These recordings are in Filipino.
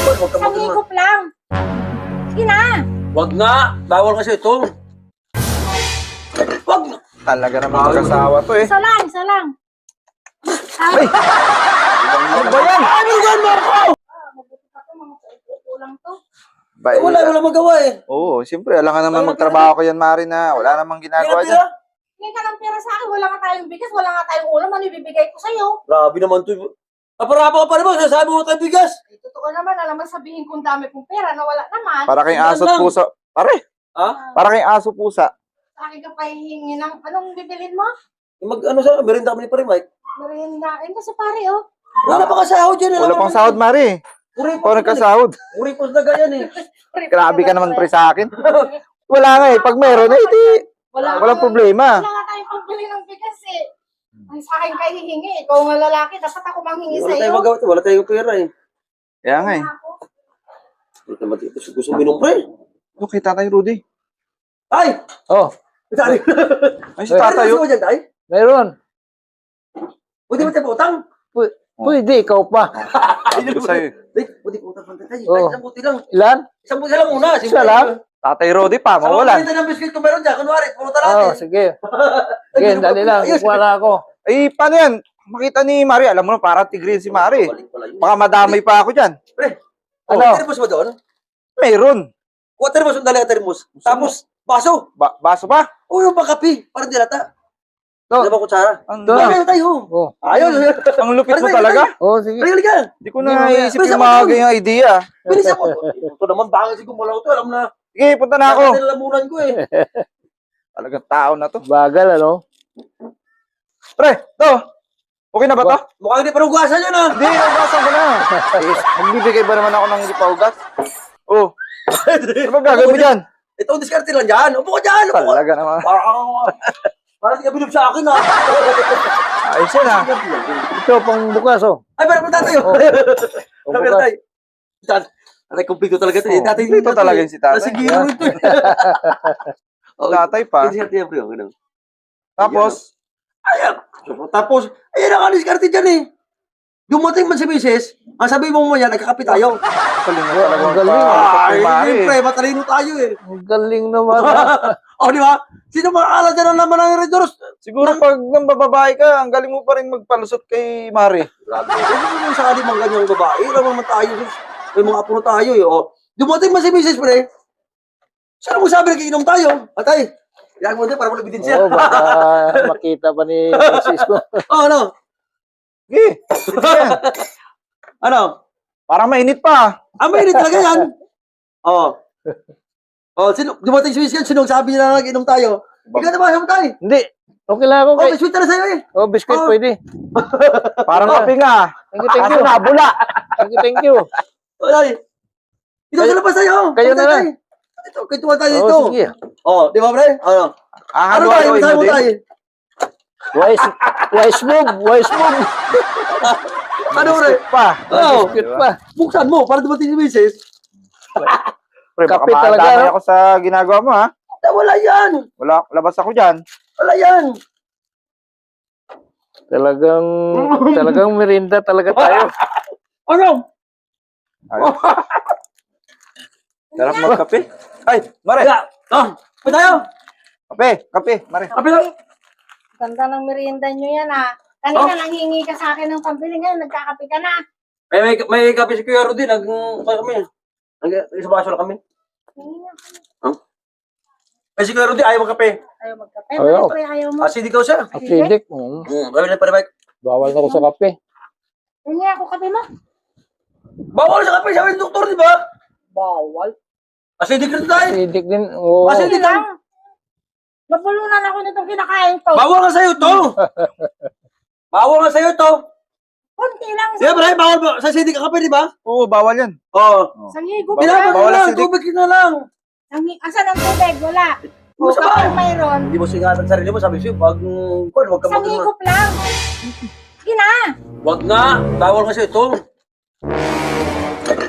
Huwag ka Isang magkama. higop lang. Sige na. Huwag nga. Bawal kasi ito. Huwag nga. Talaga naman mag-asawa to eh. Isa lang, isa lang. Ay! Ano ba yan? Ay, malugan mo ako! Mabuti pa to, mga upo lang to. Ba, Wala magawa eh. Oo, siyempre, alam ka naman magtrabaho ko yan, Mari, na wala namang ginagawa dyan. Hindi ka ng pera sa akin, wala nga tayong bigas, wala nga tayong ulam, ano ibibigay ko sa'yo? Grabe naman to. Kaparapa ka pa naman, sasabi mo tayo bigas. Eh, totoo naman, alam mo sabihin kung dami kong pera na wala naman. Para kayong aso at pusa. Pare, Ha? para kayong aso pusa. Sa akin ka pa hihingi ng, anong bibilin mo? Ano sa merinda kami ni Pare Mike? Meriendain kasi pare, oh. Wala pa kasahod yan. Wala pang sahod, Mari. Ikaw nagkasahod. Uripos na ganyan eh. Grabe ka naman, pre, sa akin. Wala nga eh. Pag meron eh, di. Walang problema. Wala nga tayong pagbili ng bigas eh. Ay, sa akin kayo hihingi. Ikaw nga lalaki, dapat ako manghingi Wala sa'yo. tayong magawa. Wala tayong pera eh. Kaya nga eh. Wala naman dito. Gusto minum pre. Okay, Tatay Rudy. Ay! Oh, Tatay. Ay, si Tatay. Ano dyan, tay? meron. Pwede mo tayo pautang? Pwede, ikaw pa. Sabi ko sa'yo. Pwede pautang pa tayo. Oo. Isang buti lang. Ilan? Isang buti lang muna. Isa lang? Tatay Rudy pa, Sa mawalan. mga ng biscuit kung meron dyan. Kunwari, pumunta Oh, natin. sige. Sige, dali lang. Kukuha na ako. Eh, paano yan? Makita ni Mari, alam mo na, para tigrin si Mari. Balik pala yun. Baka madamay pa ako dyan. Pre, Ano? termos ba doon? Meron. Kuha termos, dali ka termos. Tapos, baso. Baso pa? O yung pangkapi. Parang dilata. To. Ano ba kutsara? Ang, To. Ayaw tayo. Oh, Ayaw. ang lupit mo Parang talaga. oh sige. Pre, halika. Hindi ko na isip Bilisan yung mo mga doon. ganyang idea. Bilisan mo. Ito naman, bangin si Gumalaw to. Alam na. Sige, punta na ako. Nilalamunan ko eh. Talagang tao na to. Bagal, ano? Pre, to. Okay na ba to? Mukhang hindi panugasan yun ah. Hindi, ugasan ko na. Eh, magbibigay ba naman ako ng hindi pa ugas? Oh. Ano ba gagawin mo dyan? Ito, diskarte lang dyan. Upo ka dyan. Upo ka. Talaga naman. Parang di ka bilib sa akin ah. Ayos yan ah. Ito, pang bukas, oh. Ay, pero punta tayo. Pang Pero bukas. tayo. Tatay, kumpleto talaga ito. Oh, kumpleto talaga yung si tatay. Nasa giro ito eh. Tatay pa. Diskarte yan, pre. Ganun. Tapos, Ayan. Tapos, ayan ang diskarte dyan eh. Dumating man si Mrs. Ang sabi mo mo yan, nagkakape tayo. galing na talaga. Ang galing, Ay, Mari. siyempre, matalino tayo eh. Ang galing naman. O, di ba? Sino makakala dyan ang laman ng Red Doors? Siguro pag nang bababae ka, ang galing mo pa rin magpalusot kay Mari. Grabe. Hindi mo sakali mang ganyang babae. Alam naman tayo. May mga apo na tayo eh. O, dumating man si Mrs. Pre. Sino mo sabi na kiinom tayo? Atay. Yan mo din para wala ebidensya. Oh, baka makita pa ni Francisco. Oh, ano? Sige. Sige yan. Ano? Parang mainit pa. Ah, mainit talaga yan. Oh. Oh, sino, dumating si Mrs. Sino sabi niya na nag-inom tayo? Ikaw na ba? Sabi tayo. Hindi. Okay lang ako. Oh, may sweet na sa'yo eh. Oh, biscuit Oh. pwede. Parang kape nga. Thank you, thank you. Kaso nabula. Thank you, thank you. Oh, ay. Ito sa labas tayo. Kayo Sabi na tayo. Ito, kituwa tayo dito. Oh, sige. Oh, di ba, pre? Ano? Ano tayo? Halo-haloin Sabi mo mo din. tayo. Wise move, wise move. Ano, pre? Pa. Oh, Biscuit pa. buksan mo para dumating si Mrs. Pre, baka Kape talaga, madamay no? ako sa ginagawa mo, ha? Wala yan. Wala, labas ako dyan. Wala yan. Talagang merinda talaga tayo. Ano? Sarap magkape. Ay, Mare. Kaya, pa tayo. Kape, Mare. Kape lang. Ganda ng merienda nyo yan ah. Kanina nanghingi ka sa akin ng pambili, ngayon nagkakape ka na. May kape si Kuya Rudy. Kami. Isa baso lang kami. Hingi nga. Ay, si Kuya Rudy, ayaw magkape. Ayaw magkape. Ayaw. Bakit pre ayaw mo? Acidic daw siya. Acidic. Kami na pa Mike. Bawal na ako sa kape. Hingi ako kape mo. Bawal sa kape, sabi ng doktor, di ba? Bawal. Acidic rin tayo. Acidic din. Oo. Kasi- Sige lang. Napulunan ako nitong kinakain to. Bawal nga sa'yo to. Bawal nga sa'yo to. Kunti lang. Di ba, pre? Bawal ba? Sa acidic ka kape, di ba? Oo, bawal yan. Oo. Isang higop Bawal- lang. bawal lang. acidic. Tubig na lang. Asan ang tubig? Wala. O Sa kapag bahay. mayroon, Hindi mo singatan sarili mo. Sabi siya, wag ka isang higop lang. Sige na. Wag nga. Bawal nga sa'yo to.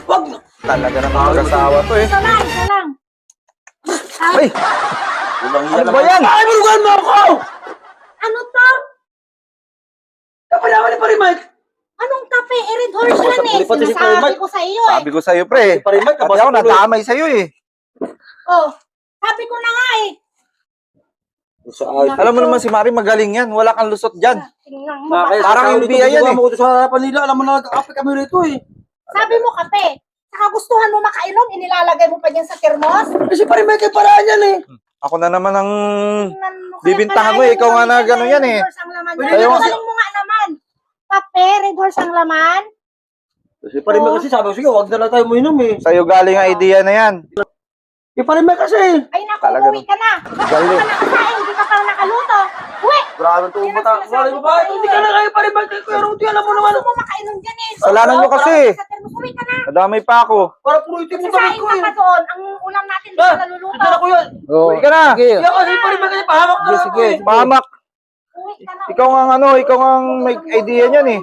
Wag nga. Talaga naman mag-asawa to eh. Isa lang, isa lang. Ay! Ano ba yan? Ay, malugan mo ako! Ano to? Kapalaman ni Pare Mike. Anong kape? Red horse yan eh. Pati si Sinasabi Mike. ko sa iyo eh. Sabi ko sa'yo, pre. Pare Mike, Pati ako nadamay sa'yo eh. Oh, sabi ko na nga eh. Alam mo naman si Mari magaling yan. Wala kang lusot dyan. Tingnan mo. Parang yung biya yan eh. Mo sa harapan nila, alam mo na nag-aapi kami rito eh. Sabi mo kape. Saka gustuhan mo makainom, inilalagay mo pa dyan sa termos. Kasi pare Mike, paraan yan eh. Ako na naman ang... Tingnan mo, kaya Bibintangan pala mo eh, yung ikaw nga mga na gano'n yan eh. Red horse ang laman Pwede yan. naman Galing mo nga naman. Kape, red horse ang laman. Kasi pare Mike kasi sabi ko, sige, wag na lang tayo uminom eh. Sa'yo galing ang idea na yan. Eh pare Mike kasi. Ay naku, Talaga umuwi ka na. Bakit Galing. ka nakakain? Hindi ka pa nakaluto. Uwi! Grabe to bata. Pare mo ba? Hindi ka na kayo pare Mike. Kuya Rudy, alam mo naman. Gusto mo makainom dyan eh. Kasalanan mo kasi. Sa termos, uwi ka na. Nadamay pa ako. Para puro itim mo damit Sasain ko ka eh. pa doon. Ang ulam natin hindi Ah, ka naluluto. Ito na kuya. Oo. Uwi ka na. Sige. Kaya kasi pare Mike kasi pahamak na Sige, ako eh. pahamak. Uwi ka na. Ikaw ang ikaw ang may idea niyan eh.